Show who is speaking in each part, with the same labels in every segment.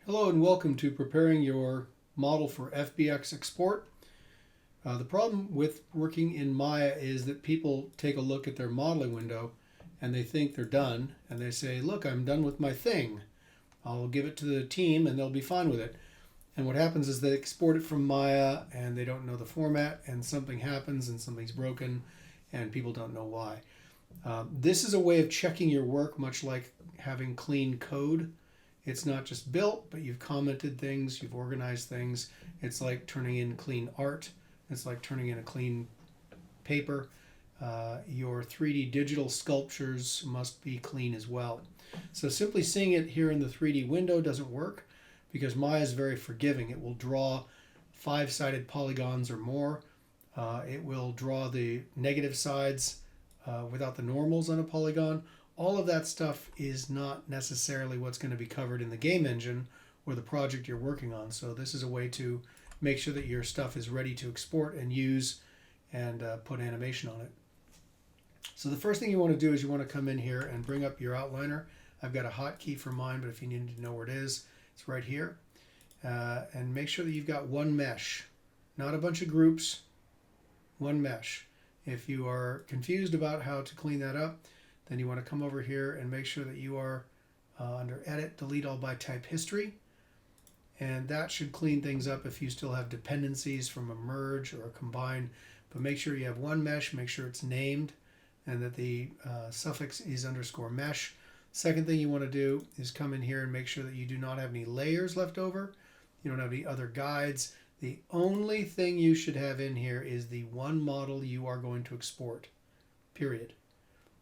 Speaker 1: Hello and welcome to preparing your model for FBX export. The problem with working in Maya is that people take a look at their modeling window and they think they're done and they say, look, I'm done with my thing. I'll give it to the team and they'll be fine with it. And what happens is they export it from Maya and they don't know the format and something happens and something's broken and people don't know why. This is a way of checking your work, much like having clean code. It's not just built, but you've commented things, you've organized things. It's like turning in clean art. It's like turning in a clean paper. Your 3D digital sculptures must be clean as well. So simply seeing it here in the 3D window doesn't work because Maya is very forgiving. It will draw 5-sided polygons or more. It will draw the negative sides without the normals on a polygon. All of that stuff is not necessarily what's going to be covered in the game engine or the project you're working on. So this is a way to make sure that your stuff is ready to export and use and put animation on it. So the first thing you want to do is you want to come in here and bring up your outliner. I've got a hotkey for mine, but if you need to know where it is, it's right here. And make sure that you've got one mesh, not a bunch of groups, one mesh. If you are confused about how to clean that up, then you want to come over here and make sure that you are under Edit, Delete All by Type History. And that should clean things up if you still have dependencies from a merge or a combine. But make sure you have one mesh, make sure it's named, and that the suffix is _mesh. Second thing you want to do is come in here and make sure that you do not have any layers left over. You don't have any other guides. The only thing you should have in here is the one model you are going to export, period.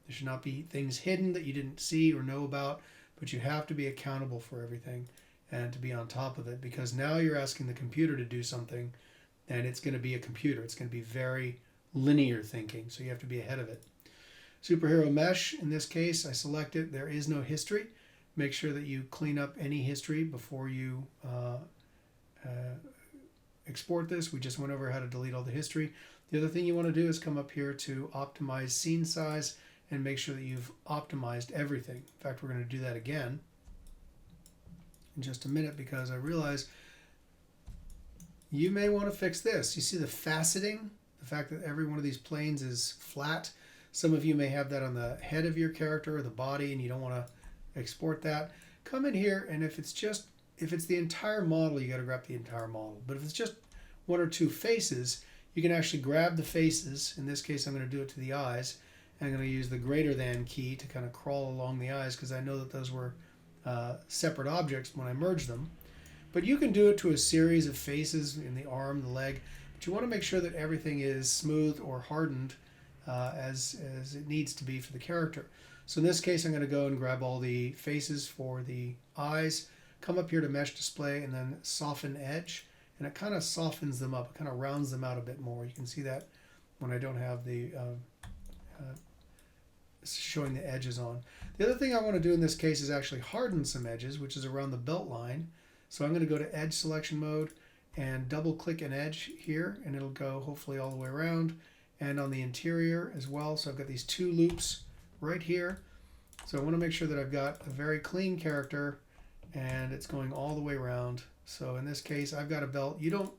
Speaker 1: There should not be things hidden that you didn't see or know about, but you have to be accountable for everything and to be on top of it, because now you're asking the computer to do something and it's going to be a computer. It's going to be very linear thinking, so you have to be ahead of it. Superhero mesh, in this case, I select it. There is no history. Make sure that you clean up any history before you export this. We just went over how to delete all the history. The other thing you want to do is come up here to optimize scene size and make sure that you've optimized everything. In fact, we're going to do that again in just a minute because I realize you may want to fix this. You see the faceting, the fact that every one of these planes is flat. Some of you may have that on the head of your character or the body and you don't want to export that. Come in here, and if it's the entire model, you got to grab the entire model. But if it's just one or two faces, you can actually grab the faces. In this case, I'm going to do it to the eyes. I'm going to use the greater than key to kind of crawl along the eyes because I know that those were separate objects when I merged them. But you can do it to a series of faces in the arm, the leg. But you want to make sure that everything is smooth or hardened as it needs to be for the character. So in this case, I'm going to go and grab all the faces for the eyes, come up here to Mesh Display, and then Soften Edge. And it kind of softens them up. It kind of rounds them out a bit more. You can see that when I don't have the showing the edges on. The other thing I want to do in this case is actually harden some edges, which is around the belt line. So I'm going to go to Edge Selection Mode and double click an edge here, and it'll go hopefully all the way around and on the interior as well. So I've got these two loops right here. So I want to make sure that I've got a very clean character and it's going all the way around. So in this case, I've got a belt. You don't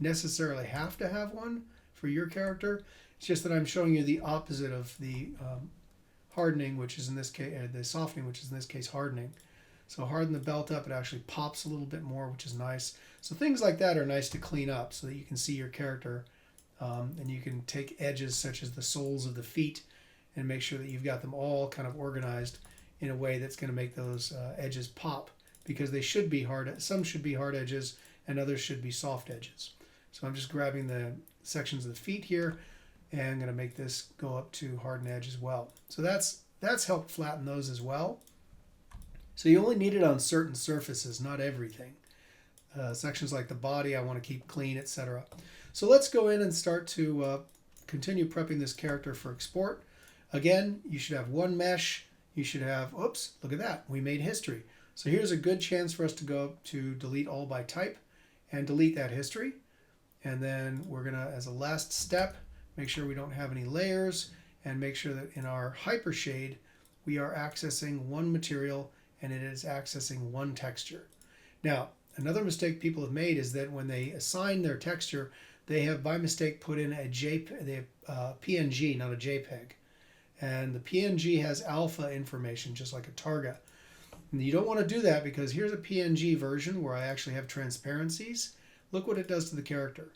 Speaker 1: necessarily have to have one for your character. It's just that I'm showing you the opposite of the hardening, which is in this case, the softening, which is in this case hardening. So harden the belt up, it actually pops a little bit more, which is nice. So things like that are nice to clean up so that you can see your character, and you can take edges such as the soles of the feet and make sure that you've got them all kind of organized in a way that's going to make those edges pop, because they should be hard. Some should be hard edges and others should be soft edges. So I'm just grabbing the sections of the feet here and I'm going to make this go up to harden edge as well. So that's helped flatten those as well. So you only need it on certain surfaces, not everything. Sections like the body I want to keep clean, etc. So let's go in and start to continue prepping this character for export. Again, you should have one mesh. You should have, oops, look at that, we made history. So here's a good chance for us to go to delete all by type and delete that history. And then we're going to, as a last step, make sure we don't have any layers and make sure that in our hypershade, we are accessing one material and it is accessing one texture. Now, another mistake people have made is that when they assign their texture, they have by mistake put in a PNG, not a JPEG. And the PNG has alpha information, just like a targa. And you don't want to do that because here's a PNG version where I actually have transparencies. Look what it does to the character.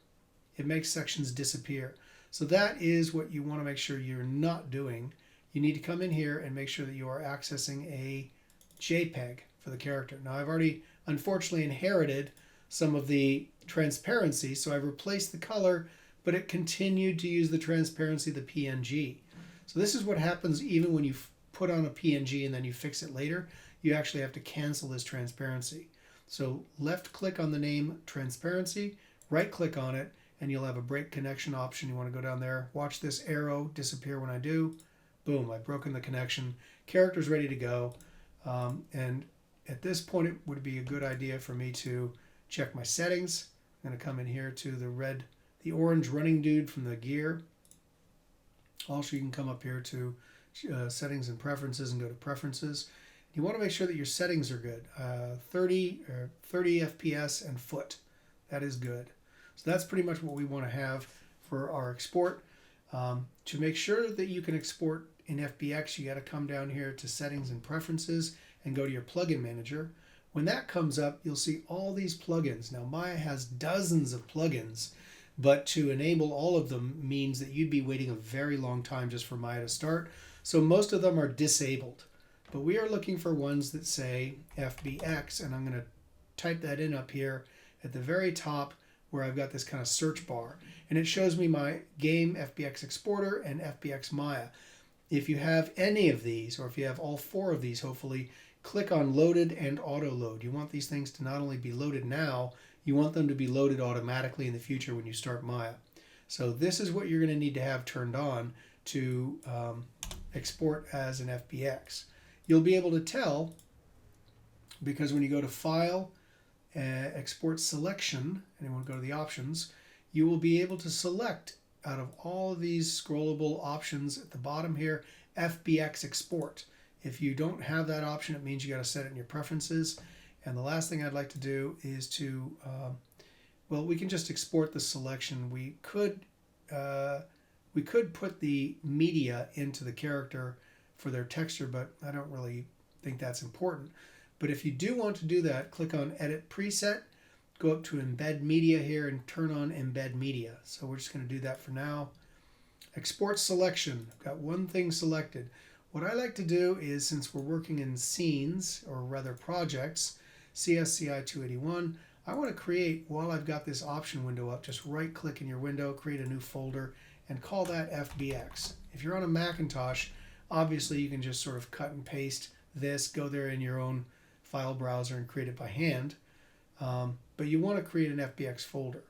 Speaker 1: It makes sections disappear. So that is what you want to make sure you're not doing. You need to come in here and make sure that you are accessing a JPEG for the character. Now I've already unfortunately inherited some of the transparency, so I've replaced the color, but it continued to use the transparency of the PNG. So this is what happens even when you put on a PNG and then you fix it later. You actually have to cancel this transparency. So left click on the name transparency, right click on it, and you'll have a break connection option. You want to go down there, watch this arrow disappear when I do. Boom, I've broken the connection. Character's ready to go. And at this point, it would be a good idea for me to check my settings. I'm going to come in here to the orange running dude from the gear. Also, you can come up here to settings and preferences and go to preferences. You want to make sure that your settings are good. 30 FPS and foot. That is good. So that's pretty much what we want to have for our export. To make sure that you can export in FBX, you got to come down here to settings and preferences and go to your plugin manager. When that comes up, you'll see all these plugins. Now Maya has dozens of plugins, but to enable all of them means that you'd be waiting a very long time just for Maya to start. So most of them are disabled, but we are looking for ones that say FBX, and I'm going to type that in up here at the very top where I've got this kind of search bar, and it shows me my game FBX Exporter and FBX Maya. If you have any of these, or if you have all four of these, hopefully, click on Loaded and Auto Load. You want these things to not only be loaded now, you want them to be loaded automatically in the future when you start Maya. So this is what you're going to need to have turned on to export as an FBX. You'll be able to tell because when you go to File, Export Selection, and you want to go to the options, you will be able to select out of all of these scrollable options at the bottom here, FBX Export. If you don't have that option, it means you got to set it in your preferences. And the last thing I'd like to do is to, well, we can just export the selection. We could put the media into the character for their texture, but I don't really think that's important. But if you do want to do that, click on Edit Preset, go up to Embed Media here and turn on Embed Media. So we're just going to do that for now. Export Selection. I've got one thing selected. What I like to do is, since we're working in scenes, or rather projects, CSCI 281, I want to create, while I've got this option window up, just right click in your window, create a new folder, and call that FBX. If you're on a Macintosh, obviously you can just sort of cut and paste this, go there in your own file browser and create it by hand. But you want to create an FBX folder.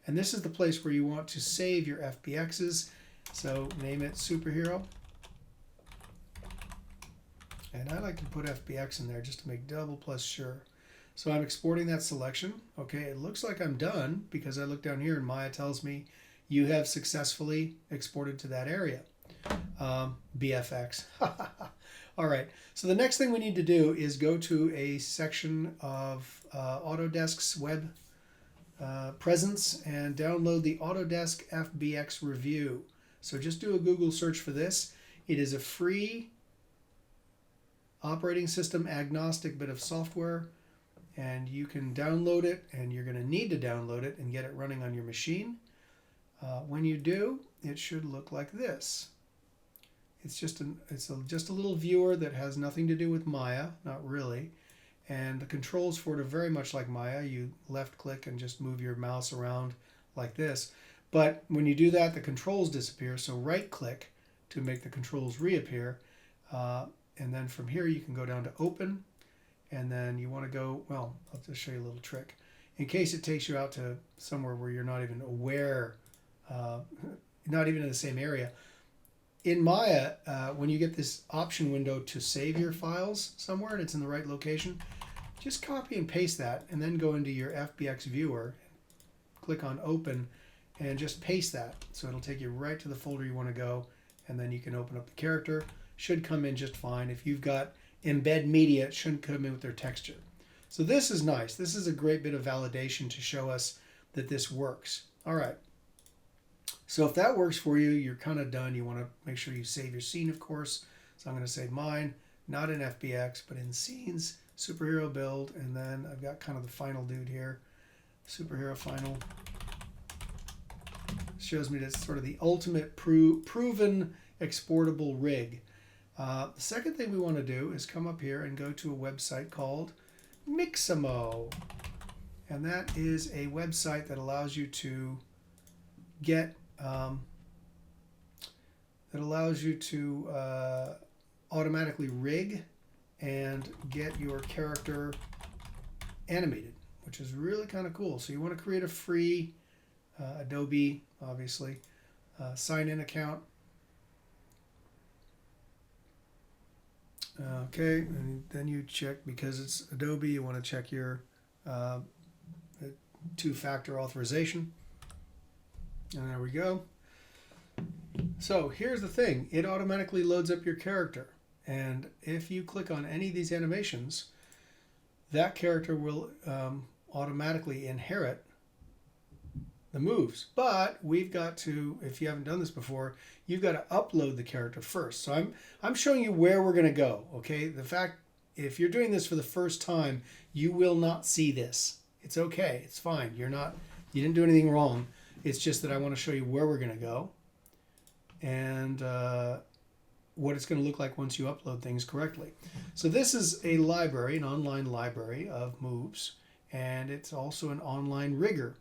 Speaker 1: And this is the place where you want to save your FBXs. So name it Superhero. And I like to put FBX in there just to make double plus sure. So I'm exporting that selection. Okay, it looks like I'm done because I look down here and Maya tells me you have successfully exported to that area. BFX. All right, so the next thing we need to do is go to a section of Autodesk's web presence and download the Autodesk FBX Review. So just do a Google search for this. It is a free operating system agnostic bit of software, and you can download it, and you're going to need to download it and get it running on your machine. When you do, it should look like this. It's just a little viewer that has nothing to do with Maya, not really. And the controls for it are very much like Maya. You left click and just move your mouse around like this. But when you do that, the controls disappear. So right click to make the controls reappear. And then from here, you can go down to Open. And then you want to go, well, I'll just show you a little trick. In case it takes you out to somewhere where you're not even aware, not even in the same area. In Maya, when you get this option window to save your files somewhere and it's in the right location, just copy and paste that and then go into your FBX Viewer, click on Open, and just paste that. So it'll take you right to the folder you want to go, and then you can open up the character. Should come in just fine. If you've got Embed Media, it shouldn't come in with their texture. So this is nice. This is a great bit of validation to show us that this works. All right. So if that works for you, you're kind of done. You want to make sure you save your scene, of course. So I'm going to save mine, not in FBX, but in scenes, superhero build, and then I've got kind of the final dude here, superhero final. Shows me that's sort of the ultimate proven exportable rig. The second thing we want to do is come up here and go to a website called Miximo. And that is a website that allows you to get automatically rig and get your character animated, which is really kind of cool. So you want to create a free Adobe, obviously, sign-in account. Okay, and then you check, because it's Adobe, you want to check your two-factor authorization. And there we go. So here's the thing. It automatically loads up your character. And if you click on any of these animations, that character will automatically inherit the moves. But we've got to, if you haven't done this before, you've got to upload the character first. So I'm showing you where we're going to go. Okay. The fact, if you're doing this for the first time, you will not see this. It's okay. It's fine. You didn't do anything wrong. It's just that I want to show you where we're going to go and what it's going to look like once you upload things correctly. So this is a library, an online library of moves, and it's also an online rigger.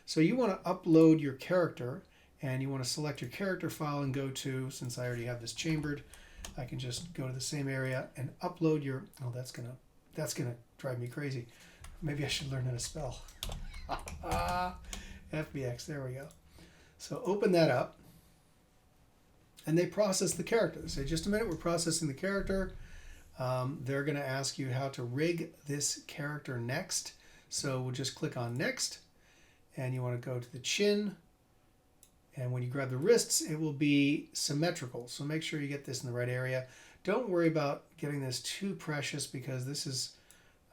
Speaker 1: So you want to upload your character, and you want to select your character file and go to, since I already have this chambered, I can just go to the same area and upload your, oh, that's gonna drive me crazy. Maybe I should learn how to spell. FBX, there we go. So open that up, and they process the character. They say, just a minute, we're processing the character. They're going to ask you how to rig this character next. So we'll just click on next, and you want to go to the chin. And when you grab the wrists, it will be symmetrical. So make sure you get this in the right area. Don't worry about getting this too precious, because this is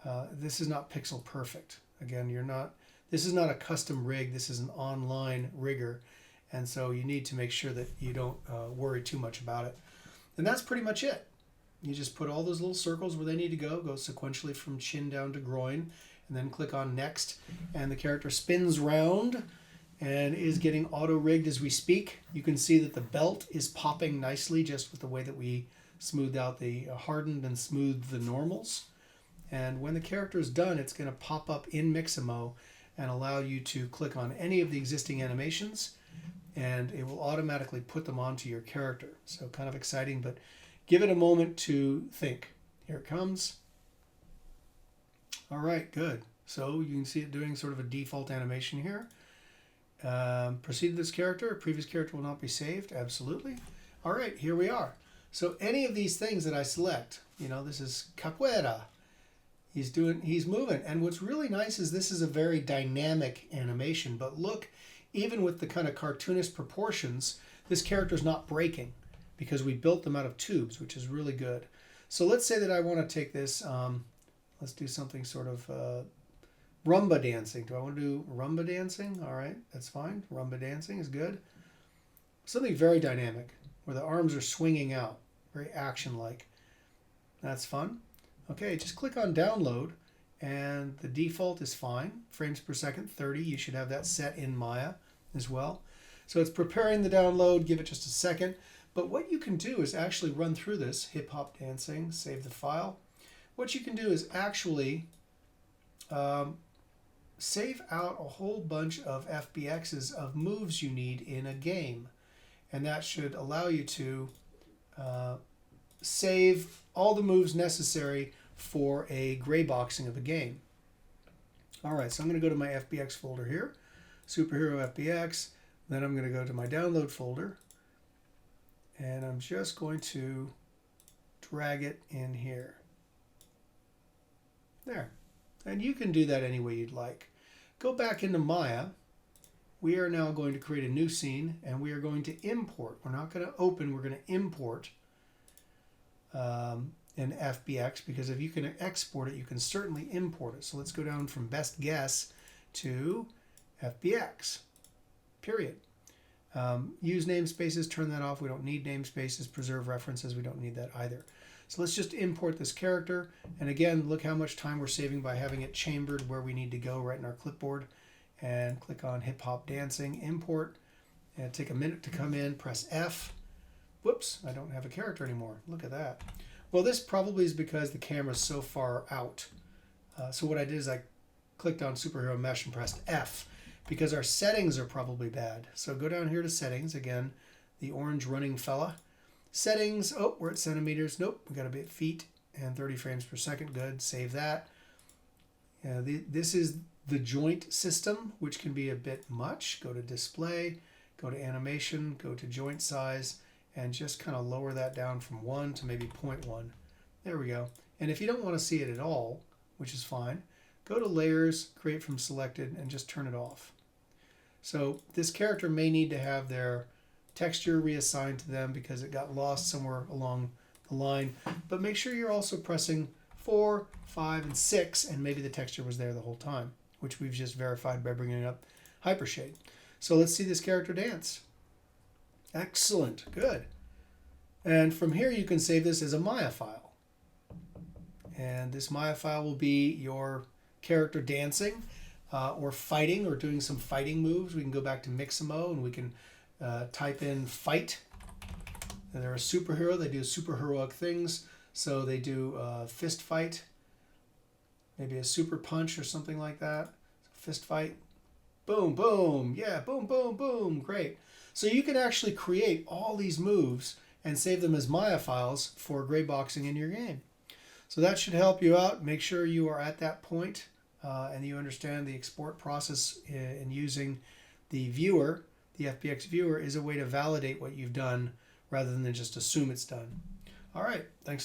Speaker 1: not pixel perfect. Again, this is not a custom rig. This is an online rigger. And so you need to make sure that you don't worry too much about it. And that's pretty much it. You just put all those little circles where they need to go sequentially from chin down to groin, and then click on next. And the character spins round and is getting auto-rigged as we speak. You can see that the belt is popping nicely just with the way that we smoothed out the hardened and smoothed the normals. And when the character is done, it's going to pop up in Miximo and allow you to click on any of the existing animations, and it will automatically put them onto your character. So kind of exciting, but give it a moment to think. Here it comes. All right, good. So you can see it doing sort of a default animation here. Proceed to this character. A previous character will not be saved. Absolutely. All right, here we are. So any of these things that I select, this is capoeira. He's moving. And what's really nice is this is a very dynamic animation, but look, even with the kind of cartoonist proportions, this character's not breaking because we built them out of tubes, which is really good. So let's say that I want to take this, let's do something sort of rumba dancing. Do I want to do rumba dancing? All right, that's fine. Rumba dancing is good. Something very dynamic where the arms are swinging out, very action-like. That's fun. Okay, just click on download, and the default is fine. Frames per second, 30. You should have that set in Maya as well. So it's preparing the download. Give it just a second. But what you can do is actually run through this hip-hop dancing, save the file. What you can do is actually save out a whole bunch of FBXs of moves you need in a game. And that should allow you to save all the moves necessary for a gray boxing of a game. All right, so I'm going to go to my FBX folder here, Superhero FBX. Then I'm going to go to my download folder, and I'm just going to drag it in here. There. And you can do that any way you'd like. Go back into Maya. We are now going to create a new scene, and we are going to import. We're not going to open, we're going to import in FBX, because if you can export it, you can certainly import it. So let's go down from best guess to FBX, period. Use namespaces, turn that off. We don't need namespaces. Preserve references, we don't need that either. So let's just import this character. And again, look how much time we're saving by having it chambered where we need to go right in our clipboard. And click on hip hop dancing, import, and take a minute to come in, press F. Whoops, I don't have a character anymore. Look at that. Well, this probably is because the camera's so far out. So what I did is I clicked on Superhero Mesh and pressed F, because our settings are probably bad. So go down here to settings, again, the orange running fella. Settings, oh, we're at centimeters. Nope, we got to be at feet and 30 frames per second. Good, save that. This is the joint system, which can be a bit much. Go to display, go to animation, go to joint size, and just kind of lower that down from 1 to maybe 0.1. There we go. And if you don't want to see it at all, which is fine, go to layers, create from selected, and just turn it off. So this character may need to have their texture reassigned to them because it got lost somewhere along the line. But make sure you're also pressing 4, 5, and 6, and maybe the texture was there the whole time, which we've just verified by bringing up Hypershade. So let's see this character dance. Excellent, good. And from here you can save this as a Maya file. And this Maya file will be your character dancing or fighting or doing some fighting moves. We can go back to Miximo and we can type in fight. And they're a superhero, they do superheroic things. So they do fist fight, maybe a super punch or something like that. Fist fight, boom, boom, yeah, boom, boom, boom, great. So you can actually create all these moves and save them as Maya files for gray boxing in your game. So that should help you out. Make sure you are at that point and you understand the export process in using the viewer. The FBX Viewer is a way to validate what you've done rather than just assume it's done. All right, thanks.